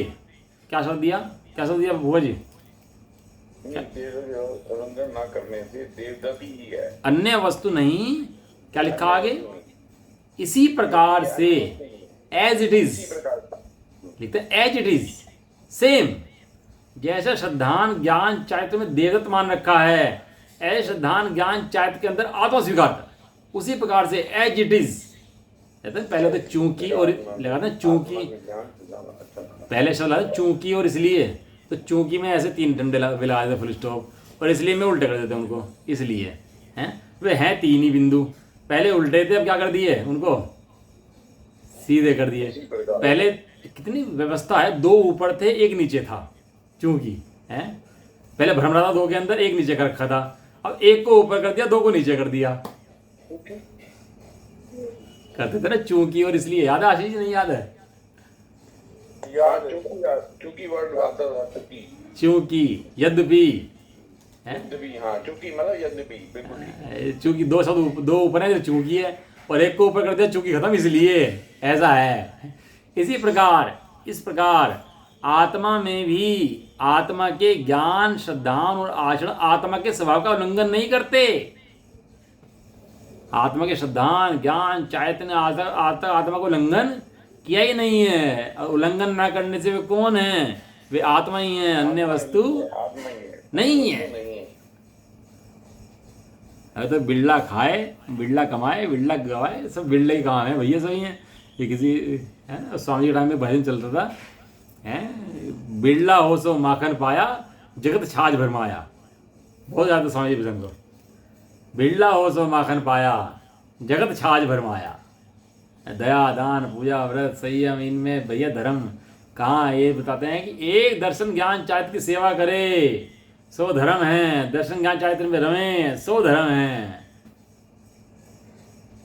क्या शब्द दिया, क्या शब्द दिया भुआ जी? उल्लंघन ना करने से देवदत्ती ही है, अन्य वस्तु नहीं। क्या लिखा आगे? इसी प्रकार से, एज इट इज, लिखते हैं एज इट इज, सेम। जैसा श्रद्धान ज्ञान चारित्र में देवदत्त मान रखा है, ऐसे श्रद्धान ज्ञान चारित्र के अंदर आत्मा स्वीकार कर, उसी प्रकार से एज इट इज। कहते हैं पहले तो चूंकि और लगाते हैं चूंकि, पहले शब्द लगाते चूंकि और इसलिए, तो चूंकि में ऐसे 3 डंडे लगा देते फुल स्टॉप, और इसलिए में उल्टे कर देते हैं उनको, इसलिए हैं वे हैं 3 ही बिंदु। पहले उल्टे थे, अब क्या कर दिए उनको, सीधे कर दिए। पहले कितनी व्यवस्था है, 2 ऊपर थे 1 नीचे था, चूंकि है पहले भ्रम रहा था 2 के अंदर, 1 नीचे कर रखा था, अब 1 को ऊपर कर दिया, 2 को नीचे कर दिया। करते थे ना चूंकि और इसलिए, याद है आशीष? नहीं याद है? चूंकि वर्ड आता था, चूंकि, यद्यपि, चूंकि मतलब यद्यपि, बिल्कुल। चूंकि 2 शब्द 2 ऊपर है, जो चूंकि है, और 1 को ऊपर कर दिया, चूंकि खत्म, इसलिए ऐसा है। इसी प्रकार, इस प्रकार आत्मा में भी आत्मा के ज्ञान, श्रद्धा और आचरण आत्मा के स्वभाव का उल्लंघन नहीं करते। आत्मा के श्रद्धा, ज्ञान, चैतन्य ने आज तक आत्मा को उल्लंघन किया ही नहीं है। और उल्लंघन ना करने से वे कौन है? वे आत्मा ही है, अन्य वस्तु नहीं है। अरे तो बिरला खाए, बिरला कमाए, बिरला गवाए, सब बिरले ही काम है भैया, सही है। ये किसी है ना, स्वामी के टाइम में भजन चलता था, हैं बिरला हो सो माखन पाया, जगत छाछ भरमाया। बहुत ज़्यादा स्वामी जी भजन को, बिरला हो सो माखन पाया, जगत छाछ भरमाया। दया, दान, पूजा, व्रत, संयम, इनमें भैया धर्म कहाँ? ये बताते हैं कि एक दर्शन ज्ञान चारित्र की सेवा करे सो धर्म है, दर्शन ज्ञान चारित्र में रमे सो धर्म है।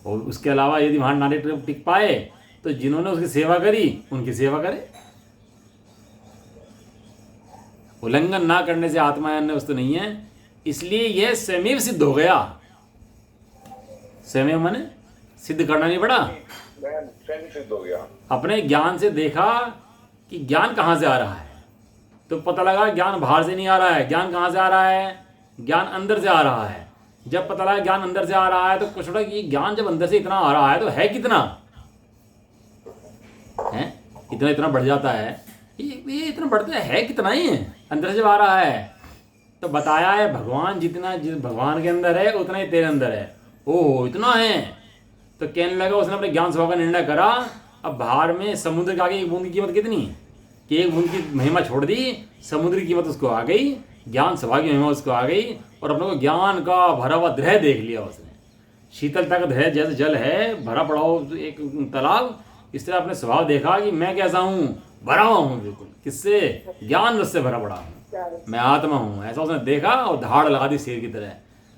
और उसके अलावा यदि वहां नारी टिक पाए तो जिन्होंने उसकी सेवा करी उनकी सेवा करे। उल्लंघन ना करने से आत्मा अन्य वस्तु नहीं है, इसलिए यह स्वयं सिद्ध हो गया। स्वयं माने सिद्ध करना नहीं पड़ा, स्वयं सिद्ध हो गया। अपने ज्ञान से देखा कि ज्ञान कहाँ से आ रहा है, तो पता लगा ज्ञान बाहर से नहीं आ रहा है। ज्ञान कहाँ से आ रहा है? ज्ञान अंदर से आ रहा है। जब पता लगा ज्ञान अंदर से आ रहा है तो कुछ थोड़ा कि ज्ञान जब अंदर से इतना आ रहा है तो है कितना है, इतना इतना बढ़ जाता है, ये इतना बढ़ता है कितना ही है, अंदर से जब आ रहा है तो बताया है भगवान जितना जिस भगवान के अंदर है उतना ही तेरे अंदर है। ओह इतना है, तो कहने लगा उसने अपने ज्ञान स्वभाव का निर्णय करा। अब बाहर में समुद्र के आगे 1 बूंद की कीमत कितनी कि 1 बूंद की महिमा छोड़ दी, समुद्र की कीमत उसको आ गई, ज्ञान स्वभाव की महिमा उसको आ गई, और अपने को ज्ञान का भरा हुआ दृह देख लिया उसने। शीतलता का दृह जैसे जल है भरा पड़ा हो एक तालाब, इस तरह अपने स्वभाव देखा कि मैं कैसा हूँ, भरा हुआ हूँ बिल्कुल, किससे? ज्ञान रस से भरा पड़ा हूँ, मैं आत्मा हूँ। ऐसा उसने देखा और धाड़ लगा दी शेर की तरह।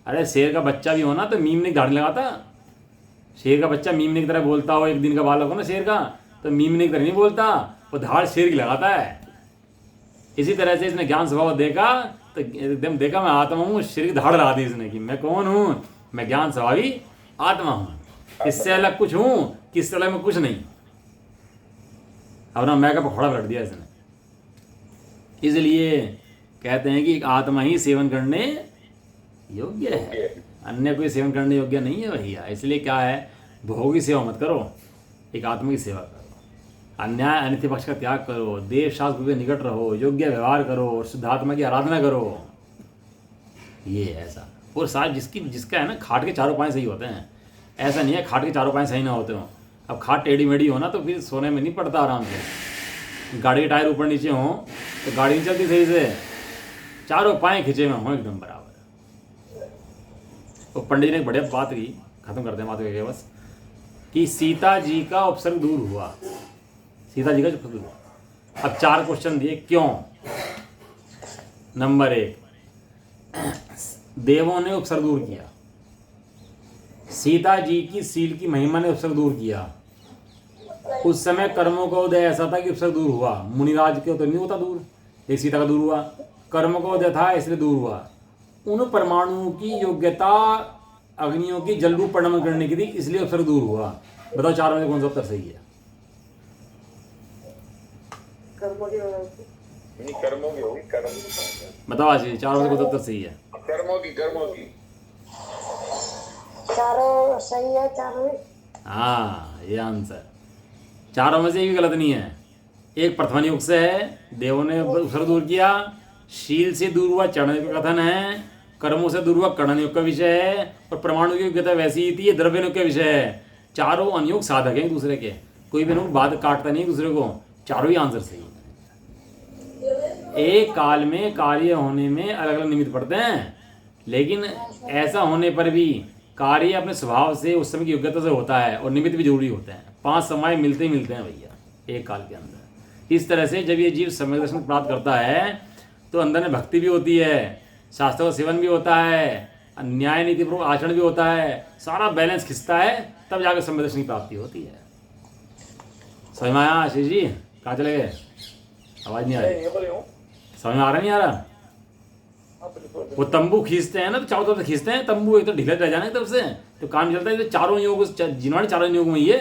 अरे शेर का बच्चा भी होना तो मीम ने धाड़ लगाता। शेर का बच्चा मीमने की तरह बोलता हो, 1 दिन का बालक हो ना शेर का, तो मीमने की तरह नहीं बोलता, वो धाड़ शेर की लगाता है। इसी तरह से इसने ज्ञान स्वभाव देखा तो एकदम देखा मैं आत्मा हूँ, शेर की धाड़ लगा दी इसने कि मैं कौन हूँ, मैं ज्ञान स्वभावी आत्मा हूँ, इससे अलग कुछ हूँ, किससे अलग में कुछ नहीं। अपना मैं का पकौड़ा पलट दिया इसने। इसलिए कहते हैं कि आत्मा ही सेवन करने योग्य है, अन्य कोई सेवन करने योग्य नहीं है भैया। इसलिए क्या है, भोग की सेवा मत करो, एक आत्मा की सेवा करो, अन्याय अनित्य पक्ष का त्याग करो, देव शास्त्र के निकट रहो, योग्य व्यवहार करो और शुद्धात्मा की आराधना करो। ये ऐसा। और साहब जिसका है ना खाट के चारों पाँव सही होते हैं, ऐसा नहीं है खाट के चारों पाँव सही ना होते हो। अब खाट टेढ़ी मेढ़ी हो ना तो फिर सोने में नहीं पड़ता आराम से। गाड़ी के टायर ऊपर नीचे हों तो गाड़ी नहीं चलती सही से, चारों पाँव खिंचे में हों एकदम बराबर। तो पंडित जी ने एक बढ़िया बात की, खत्म करते हैं बात करके बस, कि सीता जी का उपसर्ग दूर हुआ, सीता जी का उपसर्ग दूर हुआ। अब 4 क्वेश्चन दिए क्यों, नंबर 1, देवों ने उपसर्ग दूर किया, सीता जी की सील की महिमा ने उपसर्ग दूर किया। उस समय कर्मों का उदय ऐसा था कि उपसर्ग दूर हुआ। मुनिराज के तो नहीं होता दूर, एक सीता का दूर हुआ, कर्मों का उदय था इसलिए दूर हुआ। उन परमाणुओं की योग्यता अग्नियों की जल रूप परिणमन करने की थी, इसलिए उपसर्ग दूर हुआ। बताओ चारों में कौन सा उत्तर सही है? कर्मों की नहीं, कर्मों की होगी, कर्म की। बताओ आशीष, चारों में कौन सा उत्तर सही है? कर्मों की, कर्मों की। चारों सही है, चारों ही। हाँ, ये आंसर। चारों में से एक भी गलत नहीं है। एक प्रथम युग से है, देवों ने उपसर्ग दूर किया, शील से दूर हुआ चरण युग का कथन है, कर्मों से दूर हुआ कर्ण युग का विषय है, और परमाणु की योग्यता वैसी ही थी, ये द्रव्य युग का विषय है। चारों अनुयोग साधक हैं दूसरे के, कोई भी अनुयोग बात काटता नहीं दूसरे को, चारों ही आंसर सही है। एक काल में कार्य होने में अलग अलग निमित्त पड़ते हैं, लेकिन ऐसा होने पर भी कार्य अपने स्वभाव से उस समय की योग्यता से होता है, और निमित्त भी जरूरी होते हैं। 5 समय मिलते ही मिलते हैं भैया एक काल के अंदर। इस तरह से जब ये जीव सम्यक दर्शन प्राप्त करता है तो अंदर में भक्ति भी होती है, शास्त्रों का सेवन भी होता है, न्याय नीति पूर्वक आचरण भी होता है, सारा बैलेंस खिंचता है, तब जाकर सम्यक दर्शन की प्राप्ति होती है। समझ में आया आशीष जी? कहाँ चले गए? आवाज नहीं आ रही, समझ में आ रहा नहीं आ रहा? वो तंबू खींचते हैं ना, तो चारों तरफ से खींचते हैं तंबू, एक तो ढीला रह जाने की तरफ से तो काम चलता है। तो चारों योग, जिन्होंने चारों योग में ये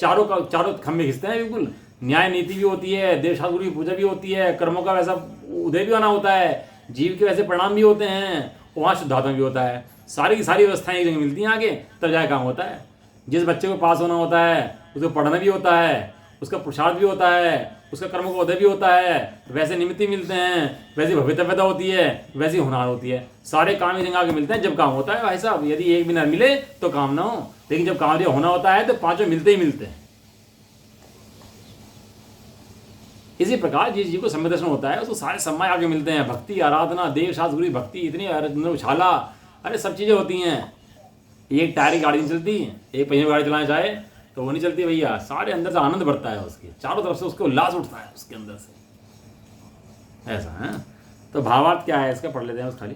चारों खंभे खींचते हैं बिल्कुल। न्याय नीति भी होती है, देव शास्त्र की पूजा भी होती है, कर्मों का वैसा उदय भी आना होता है, जीव के वैसे परिणाम भी होते हैं, वहाँ शुद्धात्मा भी होता है। सारी की सारी व्यवस्थाएं एक जगह मिलती हैं आगे, तब जाए काम होता है। जिस बच्चे को पास होना होता है उसको पढ़ना भी होता है, उसका पुरुषार्थ भी होता है, उसका कर्म का उदय भी होता है, वैसे निमित्त ही मिलते हैं, वैसी भवितव्यता होती है, वैसी होनहार होती है। सारे काम एक जगह आके मिलते हैं जब काम होता है भाई साहब। यदि एक भी ना मिले तो काम ना हो, लेकिन जब काम होना होता है तो पांचों मिलते ही मिलते हैं। इसी प्रकार जिस जीव को सम्यक दर्शन होता है उसको सारे समय आगे मिलते हैं। भक्ति, आराधना, देव शास्त्र, गुरु भक्ति, इतनी उछाला, अरे सब चीज़ें होती हैं। एक टायर की गाड़ी नहीं चलती, एक पहिए गाड़ी चलाना चाहे तो वो नहीं चलती भैया। सारे अंदर से आनंद बढ़ता है उसके, चारों तरफ से उसको उल्लास उठता है उसके अंदर से, ऐसा है। तो भावार्थ क्या है इसका पढ़ लेते हैं बस खाली।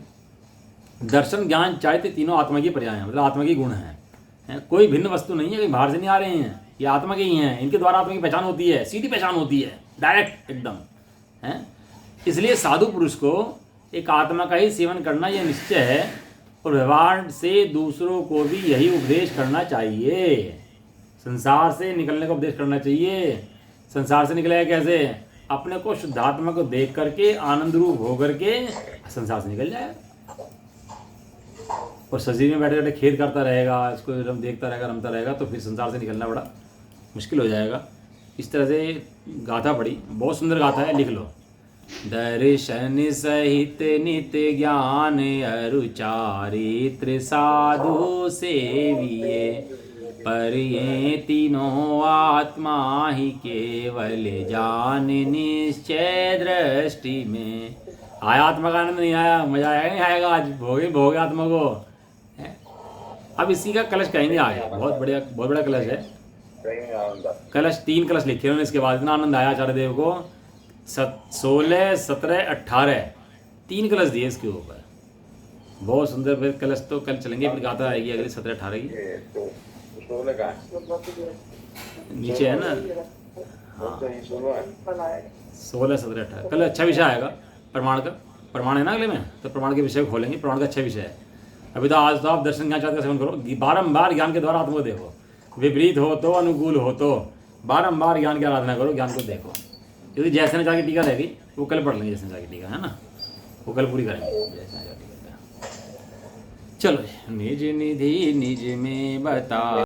दर्शन, ज्ञान, चारित्र तीनों आत्मा की पर्याय हैं, मतलब आत्मा की गुण हैं। कोई भिन्न वस्तु नहीं है, कहीं बाहर से नहीं आ रहे हैं, ये आत्मा के ही हैं। इनके द्वारा आत्मा की पहचान होती है, सीधी पहचान होती है, डायरेक्ट एकदम है। इसलिए साधु पुरुष को एक आत्मा का ही सेवन करना यह निश्चय है, और व्यवहार से दूसरों को भी यही उपदेश करना चाहिए। संसार से निकलने का उपदेश करना चाहिए। संसार से निकलेगा कैसे? अपने को शुद्धात्मा को देख करके, आनंद रूप हो करके संसार से निकल जाएगा। और शरीर में बैठे बैठे खेद करता रहेगा, इसको देखता रहेगा, रमता रहेगा, तो फिर संसार से निकलना बड़ा मुश्किल हो जाएगा। इस तरह से गाथा पढ़ी, बहुत सुंदर गाथा है, लिख लो। दर्शन सहित नित्य ज्ञान अरु चारित्र साधु सेविये, पर ये तीनों आत्मा ही केवल जान निश्चय दृष्टि में। आया आत्मा का आनंद? नहीं आया? मजा आएगा नहीं आएगा? आज भोगे आत्मा को। अब इसी का कलश कहेंगे आगे, बहुत बड़ा कलश है। कलश 3 कलश लिखे उन्होंने, इसके बाद इतना आनंद आया आचार्य देव को। 16, 17, 18 3 कलश दिए इसके ऊपर, बहुत सुंदर। फिर कलश तो कल चलेंगे, फिर गाथा आएगी अगले 17, 18 की। नीचे है ना, हाँ 16, 17, 18 कल अच्छा विषय आएगा प्रमाण का। प्रमाण है ना अगले में, तो प्रमाण के विषय को खोलेंगे। प्रमाण का अच्छा विषय है। अभी तो आज तो आप दर्शन ज्ञान चाहते का सेवन करो, बारंबार ज्ञान के द्वारा आत्मा को देखो, विपरीत हो तो अनुकूल हो तो बारंबार ज्ञान की आराधना करो, ज्ञान को देखो। यदि जैसे न की टीका रहेगी वो कल पढ़ लेंगे, जैसे की टीका है ना, वो कल पूरी करेंगे जैसे टीका। चलो, निज निधि निज में बता